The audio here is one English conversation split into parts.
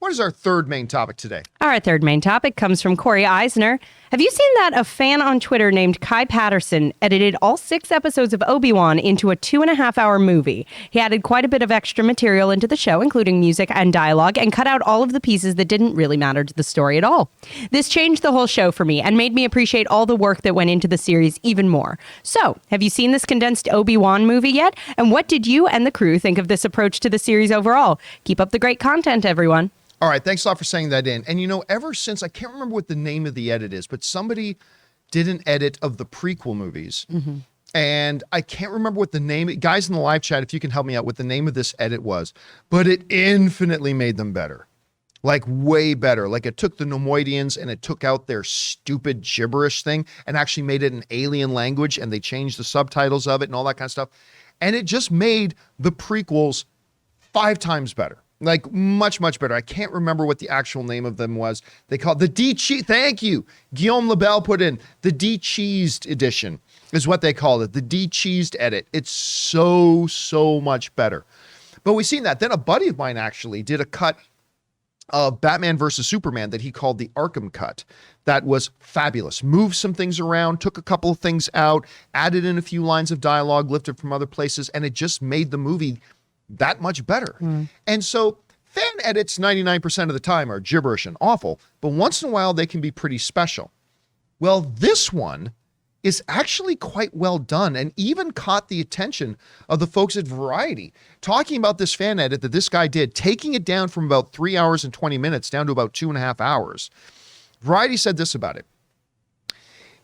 What is our third main topic today? Our third main topic comes from Corey Eisner. Have you seen that a fan on Twitter named Kai Patterson edited all 6 episodes of Obi-Wan into a 2.5-hour movie? He added quite a bit of extra material into the show, including music and dialogue, and cut out all of the pieces that didn't really matter to the story at all. This changed the whole show for me and made me appreciate all the work that went into the series even more. So, have you seen this condensed Obi-Wan movie yet? And what did you and the crew think of this approach to the series overall? Keep up the great content, everyone. All right, thanks a lot for saying that in. And ever since, I can't remember what the name of the edit is, but somebody did an edit of the prequel movies. Mm-hmm. And I can't remember what the name, guys in the live chat, if you can help me out, what the name of this edit was. But it infinitely made them better. Like way better. Like it took the Nemoidians and it took out their stupid gibberish thing and actually made it an alien language, and they changed the subtitles of it and all that kind of stuff. And it just made the prequels 5 times better. Like much, much better. I can't remember what the actual name of them was. They called the de-cheese. Thank you. Guillaume Lebel put in the de-cheesed edition is what they called it. The de-cheesed edit. It's so, so much better. But we've seen that. Then a buddy of mine actually did a cut of Batman versus Superman that he called the Arkham cut. That was fabulous. Moved some things around, took a couple of things out, added in a few lines of dialogue, lifted from other places, and it just made the movie that much better. And so fan edits 99% of the time are gibberish and awful, but once in a while they can be pretty special. Well, this one is actually quite well done and even caught the attention of the folks at Variety, talking about this fan edit that this guy did, taking it down from about 3 hours and 20 minutes down to about 2.5 hours. Variety said this about it.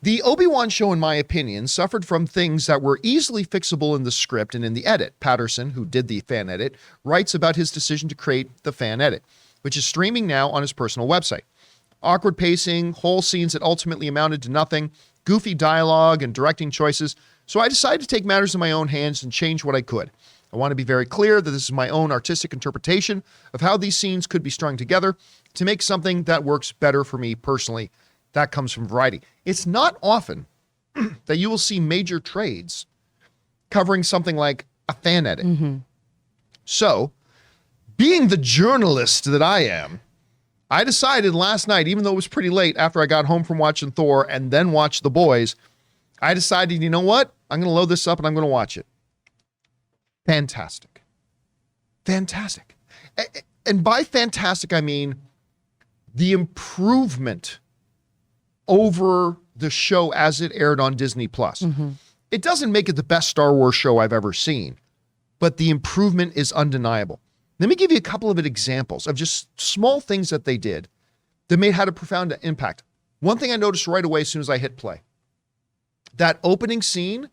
The Obi-Wan show, in my opinion, suffered from things that were easily fixable in the script and in the edit. Patterson, who did the fan edit, writes about his decision to create the fan edit, which is streaming now on his personal website. Awkward pacing, whole scenes that ultimately amounted to nothing, goofy dialogue and directing choices. So I decided to take matters in my own hands and change what I could. I want to be very clear that this is my own artistic interpretation of how these scenes could be strung together to make something that works better for me personally. That comes from Variety. It's not often that you will see major trades covering something like a fan edit. Mm-hmm. So, being the journalist that I am, I decided last night, even though it was pretty late after I got home from watching Thor and then watched The Boys, I decided, you know what? I'm going to load this up and I'm going to watch it. Fantastic. Fantastic. And by fantastic, I mean the improvement over the show as it aired on Disney+. Mm-hmm. It doesn't make it the best Star Wars show I've ever seen, but the improvement is undeniable. Let me give you a couple of examples of just small things that they did that had a profound impact. One thing I noticed right away as soon as I hit play, that opening scene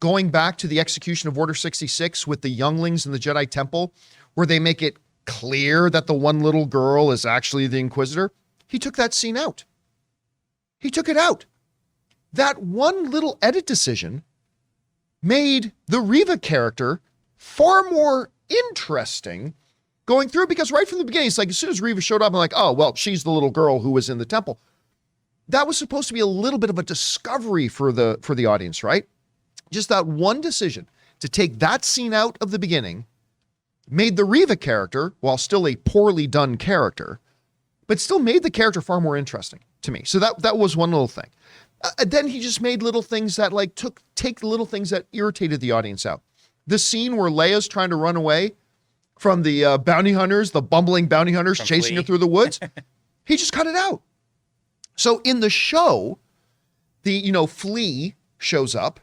going back to the execution of Order 66 with the younglings in the Jedi Temple, where they make it clear that the one little girl is actually the Inquisitor, he took that scene out. He took it out. That one little edit decision made the Reva character far more interesting going through, because right from the beginning, it's like as soon as Reva showed up, I'm like, oh, well, she's the little girl who was in the temple. That was supposed to be a little bit of a discovery for the audience, right? Just that one decision to take that scene out of the beginning made the Reva character, while still a poorly done character, but still made the character far more interesting to me. So that was one little thing. Then he just made little things that take little things that irritated the audience out. The scene where Leia's trying to run away from the bounty hunters, the bumbling bounty hunters chasing her through the woods, he just cut it out. So in the show, Flea shows up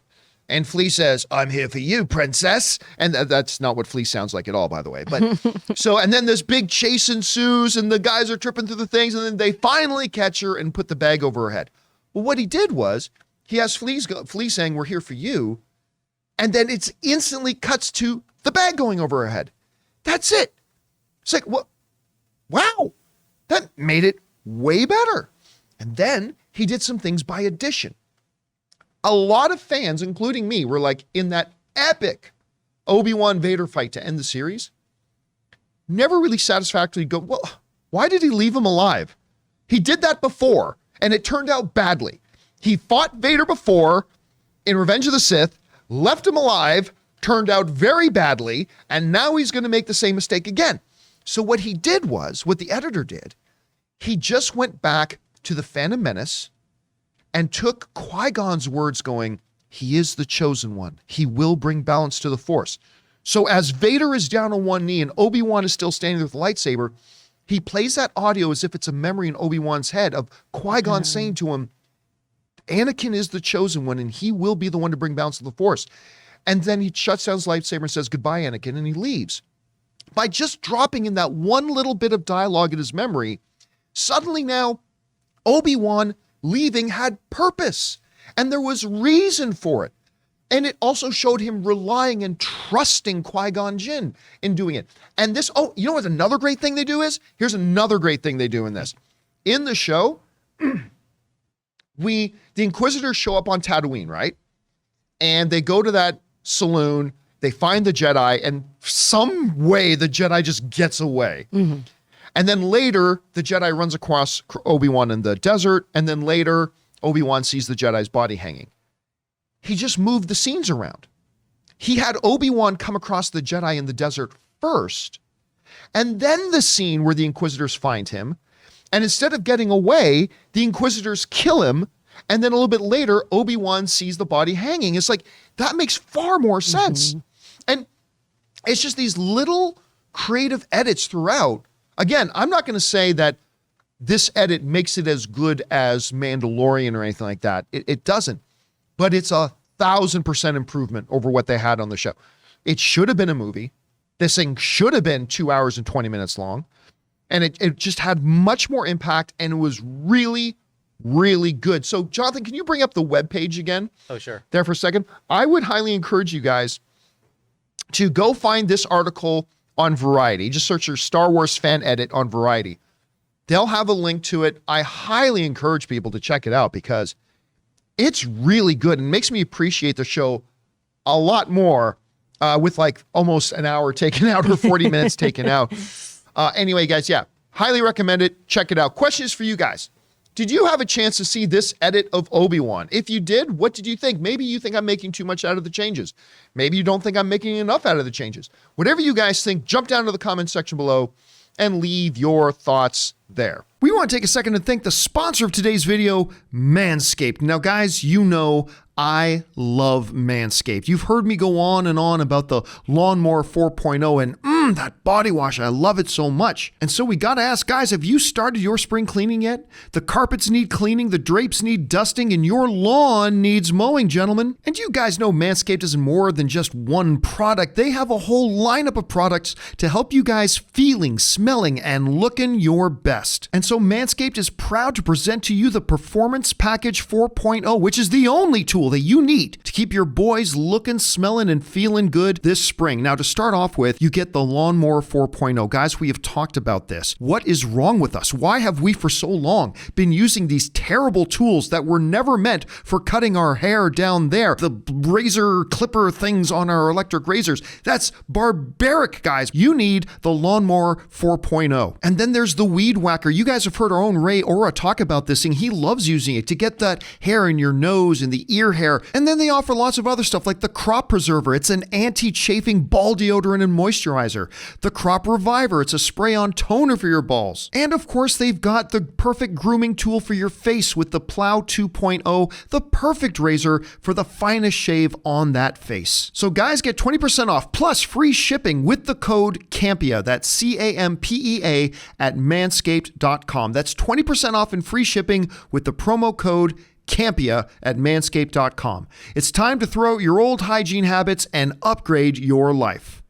and Flea says, "I'm here for you, princess." And that's not what Flea sounds like at all, by the way. But and then this big chase ensues and the guys are tripping through the things and then they finally catch her and put the bag over her head. Well, what he did was he has Flea saying, "We're here for you." And then it's instantly cuts to the bag going over her head. That's it. It's like, what? Wow. That made it way better. And then he did some things by addition. A lot of fans, including me, were like, in that epic Obi-Wan Vader fight to end the series, never really satisfactorily go, well, why did he leave him alive? He did that before, and it turned out badly. He fought Vader before in Revenge of the Sith, left him alive, turned out very badly, and now he's going to make the same mistake again. So what he did was, what the editor did, he just went back to the Phantom Menace and took Qui-Gon's words going, he is the chosen one. He will bring balance to the Force. So as Vader is down on one knee and Obi-Wan is still standing with the lightsaber, he plays that audio as if it's a memory in Obi-Wan's head of Qui-Gon saying to him, Anakin is the chosen one and he will be the one to bring balance to the Force. And then he shuts down his lightsaber and says, goodbye, Anakin, and he leaves. By just dropping in that one little bit of dialogue in his memory, suddenly now Obi-Wan leaving had purpose and there was reason for it. And it also showed him relying and trusting Qui-Gon Jinn in doing it. And this, you know what another great thing they do is? Here's another great thing they do in this. In the show, the Inquisitors show up on Tatooine, right? And they go to that saloon, they find the Jedi, and some way the Jedi just gets away. Mm-hmm. And then later, the Jedi runs across Obi-Wan in the desert, and then later, Obi-Wan sees the Jedi's body hanging. He just moved the scenes around. He had Obi-Wan come across the Jedi in the desert first, and then the scene where the Inquisitors find him, and instead of getting away, the Inquisitors kill him, and then a little bit later, Obi-Wan sees the body hanging. It's like, that makes far more sense. Mm-hmm. And it's just these little creative edits throughout. Again, I'm not going to say that this edit makes it as good as Mandalorian or anything like that. It doesn't. But it's 1,000% improvement over what they had on the show. It should have been a movie. This thing should have been 2 hours and 20 minutes long. And it just had much more impact, and it was really, really good. So, Jonathan, can you bring up the webpage again? Oh, sure. There for a second. I would highly encourage you guys to go find this article on Variety. Just search your Star Wars fan edit on Variety. They'll have a link to it. I highly encourage people to check it out because it's really good and makes me appreciate the show a lot more with like almost an hour taken out or 40 minutes taken out. Anyway, guys, yeah, highly recommend it. Check it out. Questions for you guys. Did you have a chance to see this edit of Obi-Wan? If you did, what did you think? Maybe you think I'm making too much out of the changes. Maybe you don't think I'm making enough out of the changes. Whatever you guys think, jump down to the comment section below and leave your thoughts there. We want to take a second to thank the sponsor of today's video, Manscaped. Now, guys, you know I love Manscaped. You've heard me go on and on about the Lawnmower 4.0 and that body wash. I love it so much. And so we got to ask, guys, have you started your spring cleaning yet? The carpets need cleaning, the drapes need dusting, and your lawn needs mowing, gentlemen. And you guys know Manscaped is more than just one product. They have a whole lineup of products to help you guys feeling, smelling, and looking your best. And so Manscaped is proud to present to you the Performance Package 4.0, which is the only tool that you need to keep your boys looking, smelling, and feeling good this spring. Now, to start off with, you get the Lawnmower 4.0. Guys, we have talked about this. What is wrong with us? Why have we for so long been using these terrible tools that were never meant for cutting our hair down there? The razor clipper things on our electric razors. That's barbaric, guys. You need the Lawnmower 4.0. And then there's the Weed Whacker. You guys have heard our own Ray Ora talk about this thing. He loves using it to get that hair in your nose and the ear hair. And then they offer lots of other stuff like the Crop Preserver. It's an anti-chafing ball deodorant and moisturizer. The Crop Reviver. It's a spray-on toner for your balls. And of course, they've got the perfect grooming tool for your face with the Plow 2.0, the perfect razor for the finest shave on that face. So guys, get 20% off plus free shipping with the code CAMPEA. That's CAMPEA at manscaped.com. That's 20% off and free shipping with the promo code Campea at manscaped.com. It's time to throw out your old hygiene habits and upgrade your life.